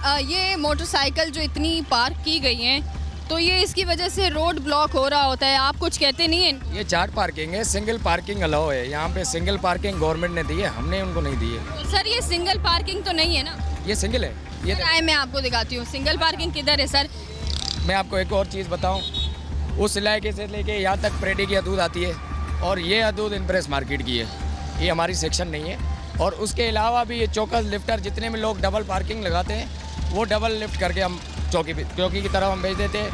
ये मोटरसाइकिल जो इतनी पार्क की गई हैं तो ये इसकी वजह से रोड ब्लॉक हो रहा होता है, आप कुछ कहते नहीं हैं? ये 4 पार्किंग है, सिंगल पार्किंग अलाउ है यहाँ पे। सिंगल पार्किंग गवर्नमेंट ने दी है, हमने उनको नहीं दी है। सर ये सिंगल पार्किंग तो नहीं है ना? ये सिंगल है। ये आए मैं आपको दिखाती हूँ सिंगल पार्किंग किधर है सर। मैं आपको एक और चीज़ बताऊँ, उस इलाके से लेके यहाँ तक परेडी की हदूद आती है और ये हदूद इम्प्रेस मार्केट की है, ये हमारी सेक्शन नहीं है। और उसके अलावा भी ये चौकस लिफ्टर जितने भी लोग डबल पार्किंग लगाते हैं वो डबल लिफ्ट करके हम चौकी की तरफ हम भेज देते हैं,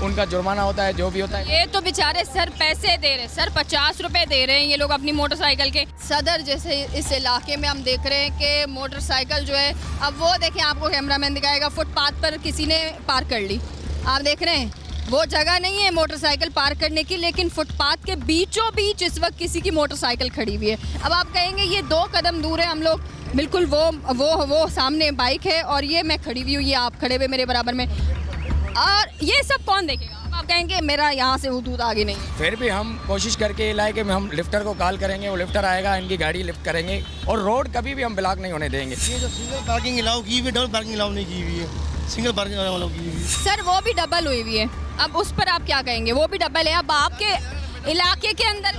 उनका जुर्माना होता है जो भी होता है। ये तो बेचारे सर पैसे दे रहे हैं सर, 50 रुपए दे रहे हैं ये लोग अपनी मोटरसाइकिल के। सदर जैसे इस इलाके में हम देख रहे हैं कि मोटरसाइकिल जो है, अब वो देखें आपको कैमरामैन दिखाएगा, फुटपाथ पर किसी ने पार्क कर ली। आप देख रहे हैं वो जगह नहीं है मोटरसाइकिल पार्क करने की, लेकिन फुटपाथ के बीचों बीच इस वक्त किसी की मोटरसाइकिल खड़ी हुई है। अब आप कहेंगे ये 2 कदम दूर है हम लोग, बिल्कुल वो सामने बाइक है और ये मैं खड़ी हुई हूँ, ये आप खड़े हुए मेरे बराबर में, और ये सब कौन देखेगा? आप कहेंगे मेरा यहाँ से हुदूद आगे नहीं है। फिर भी हम कोशिश करके इलाके में हम लिफ्टर को कॉल करेंगे, वो लिफ्टर आएगा, इनकी गाड़ी लिफ्ट करेंगे और रोड कभी भी हम ब्लॉक नहीं होने देंगे। ये जो सिंगल पार्किंग अलाउ की हुई है, डबल पार्किंग अलाउ नहीं की हुई है, सिंगल पार्किंग अलाउ की हुई है। सर वो भी डबल हुई हुई है, अब उस पर आप क्या कहेंगे? वो भी डबल है। अब आपके इलाके के अंदर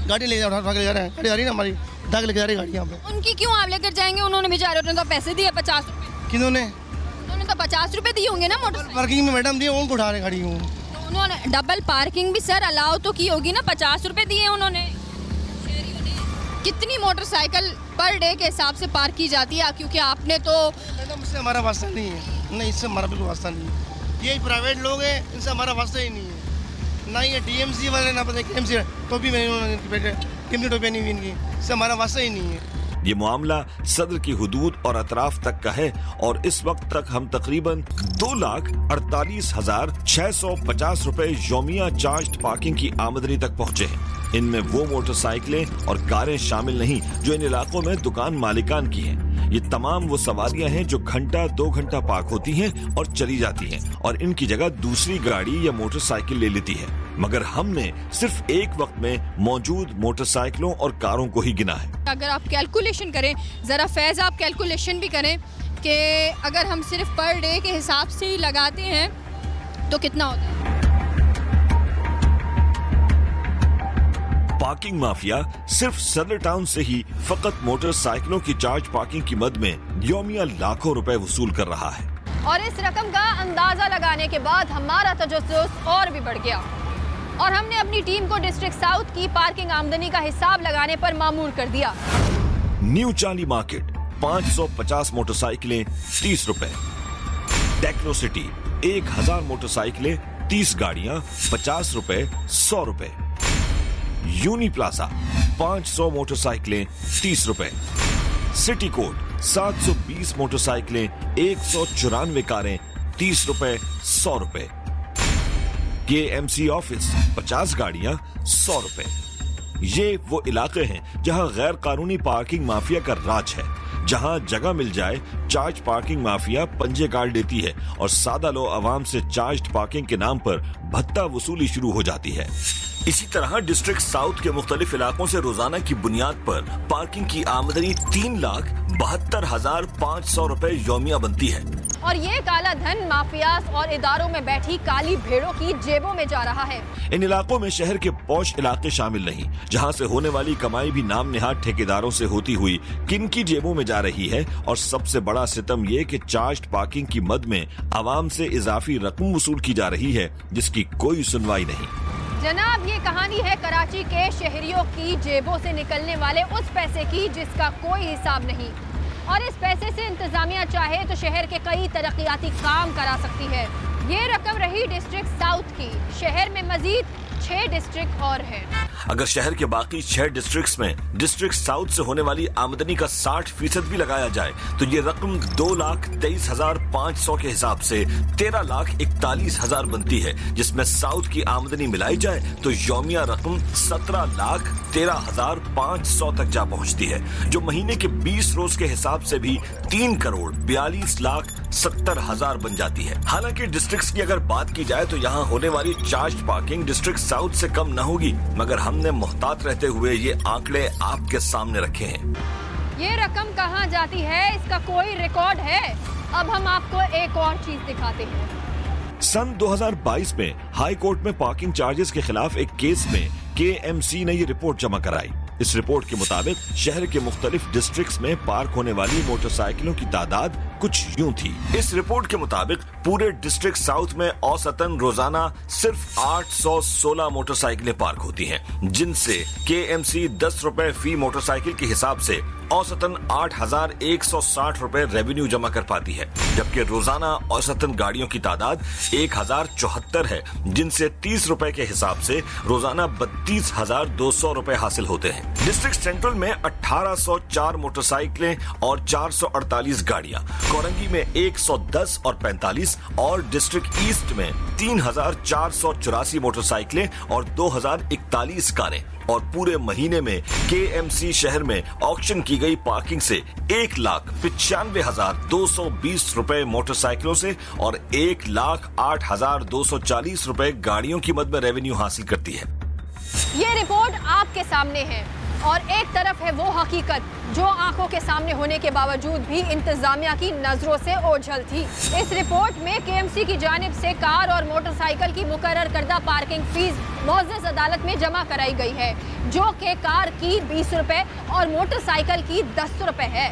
गाड़ी ले जा रहे हैं, गाड़ी आ रही है ना हमारी, दाग लेके जा रही है गाड़ी यहाँ पे। उनकी क्यों आप लेकर जाएंगे? उन्होंने बेचारे उन्होंने तो पैसे दिए 50 रुपए। किन्होंने? उन्होंने तो 50 रुपए दिए होंगे ना मोटर पार्किंग में मैडम दिए, उनको उठा रहे गाड़ी को। तो उन्होंने डबल पार्किंग भी सर अलाउ तो की होगी ना, 50 रुपए दिए उन्होंने। कितनी मोटरसाइकिल पर डे के हिसाब से पार्क की जाती है? क्योंकि आपने तो मैडम इससे हमारा वास्ता नहीं है, नहीं इससे हमारा बिल्कुल वास्ता नहीं है। ये प्राइवेट लोग हैं, इनसे हमारा वास्ता ही नहीं है। ना ये डीएमसी वाले ना पता केएमसी टोपी में कीमती टोपी नहीं हुई इनकी, इससे हमारा वास्ता ही नहीं है। ये मामला सदर की हुदूद और अतराफ तक का है और इस वक्त तक हम तकरीबन 2,48,650 रुपए योमिया चार्ज पार्किंग की आमदनी तक पहुँचे हैं। इनमें वो मोटरसाइकिलें और कारें शामिल नहीं जो इन इलाकों में दुकान मालिकान की हैं। ये तमाम वो सवारियां हैं जो घंटा 2 घंटा पार्क होती हैं और चली जाती हैं और इनकी जगह दूसरी गाड़ी या मोटरसाइकिल ले लेती है। मगर हमने सिर्फ एक वक्त में मौजूद मोटरसाइकिलों और कारों को ही गिना है। अगर आप कैलकुलेशन करें, जरा फैज आप कैलकुलेशन भी करें कि अगर हम सिर्फ पर डे के हिसाब से ही लगाते हैं तो कितना होता है? पार्किंग माफिया सिर्फ सदर टाउन से ही फकत मोटरसाइकिलों की चार्ज पार्किंग की मद में योमिया लाखों रुपए वसूल कर रहा है। और इस रकम का अंदाजा लगाने के बाद हमारा तजस्सुस और भी बढ़ गया और हमने अपनी टीम को डिस्ट्रिक्ट साउथ की पार्किंग आमदनी का हिसाब लगाने पर मामूर कर दिया। न्यू चांदी मार्केट 550 मोटरसाइकिलें 30 रुपए, टेक्नो सिटी 1000 मोटरसाइकिलें 30 गाड़ियां 50 रुपए 100 रुपए, यूनी प्लाजा 500 मोटरसाइकिलें 30 रुपए, सिटी कोड 720 मोटरसाइकिलें 194 कारें 30 रुपए 100 रुपए, केएमसी ऑफिस 50 गाड़ियां 100 रुपए। ये वो इलाके हैं जहां गैर कानूनी पार्किंग माफिया का राज है, जहां जगह मिल जाए चार्ज पार्किंग माफिया पंजे गाड़ देती है और सादा लो आवाम से चार्ज पार्किंग के नाम पर भत्ता वसूली शुरू हो जाती है। इसी तरह डिस्ट्रिक्ट साउथ के मुख्तलिफ इलाकों से रोजाना की बुनियाद पर पार्किंग की आमदनी 3,72,500 रुपए योमिया बनती है और ये काला धन माफियाज और इदारों में बैठी काली भेड़ों की जेबों में जा रहा है। इन इलाकों में शहर के पौश इलाके शामिल नहीं, जहां से होने वाली कमाई भी नाम निहाद ठेकेदारों से होती हुई किनकी जेबों में जा रही है। और सबसे बड़ा सितम ये कि चार्ज पार्किंग की मद में आवाम से इजाफी रकम वसूल की जा रही है जिसकी कोई सुनवाई नहीं। जनाब ये कहानी है कराची के शहरियों की जेबों से निकलने वाले उस पैसे की जिसका कोई हिसाब नहीं, और इस पैसे से इंतजामिया चाहे तो शहर के कई तरक्याती काम करा सकती है। ये रकम रही डिस्ट्रिक्ट साउथ की, शहर में मजीद 6 डिस्ट्रिक्ट और हैं। अगर शहर के बाकी 6 डिस्ट्रिक्ट्स में डिस्ट्रिक्ट साउथ से होने वाली आमदनी का 60% भी लगाया जाए तो ये रकम 2,23,500 के हिसाब से 13,41,000 बनती है, जिसमें साउथ की आमदनी मिलाई जाए तो योमिया रकम 17,13,500 तक जा पहुंचती है, जो महीने के 20 रोज के हिसाब से भी 3,42,70,000 बन जाती है। हालांकि डिस्ट्रिक्ट्स की अगर बात की जाए तो यहाँ होने वाली चार्ज पार्किंग डिस्ट्रिक्ट साउथ से कम न होगी, मगर हमने मोहतात रहते हुए ये आंकड़े आपके सामने रखे हैं। ये रकम कहाँ जाती है इसका कोई रिकॉर्ड है? अब हम आपको एक और चीज दिखाते हैं। सन 2022 में हाई कोर्ट में पार्किंग चार्जेस के खिलाफ एक केस में KMC ने ये रिपोर्ट जमा कराई। इस रिपोर्ट के मुताबिक शहर के मुख्तलिफ डिस्ट्रिक्ट्स में पार्क होने वाली मोटरसाइकिलों की तादाद कुछ यूं थी। इस रिपोर्ट के मुताबिक पूरे डिस्ट्रिक्ट साउथ में औसतन रोजाना सिर्फ 816 मोटरसाइकिलें पार्क होती हैं, जिनसे KMC 10 रुपए फी मोटरसाइकिल के हिसाब से औसतन 8,160 रुपए रेवेन्यू जमा कर पाती है, जबकि रोजाना औसतन गाड़ियों की तादाद 1,074 है, जिनसे 30 रुपए के हिसाब से रोजाना 32,200 रुपए हासिल होते हैं। डिस्ट्रिक्ट सेंट्रल में 1,804 मोटरसाइकिलें और 448 गाड़ियां, कोरंगी में 110 और 45 और डिस्ट्रिक्ट ईस्ट में 3,484 मोटरसाइकिलें और 2,041 कारें। और पूरे महीने में KMC शहर में ऑक्शन की गई पार्किंग से 1,95,220 रुपए मोटरसाइकिलों से और 1,08,240 रुपए गाड़ियों की मद में रेवेन्यू हासिल करती है। ये रिपोर्ट आपके सामने है और एक तरफ है वो हकीकत जो आंखों के सामने होने के बावजूद भी इंतजामिया की नजरों से ओझल थी। इस रिपोर्ट में KMC की जानिब से कार और मोटरसाइकिल की मुकर्रर करदा पार्किंग फीस मुअज़्ज़ज़ अदालत में जमा कराई गई है, जो कि कार की 20 रुपए और मोटरसाइकिल की 10 रुपए है।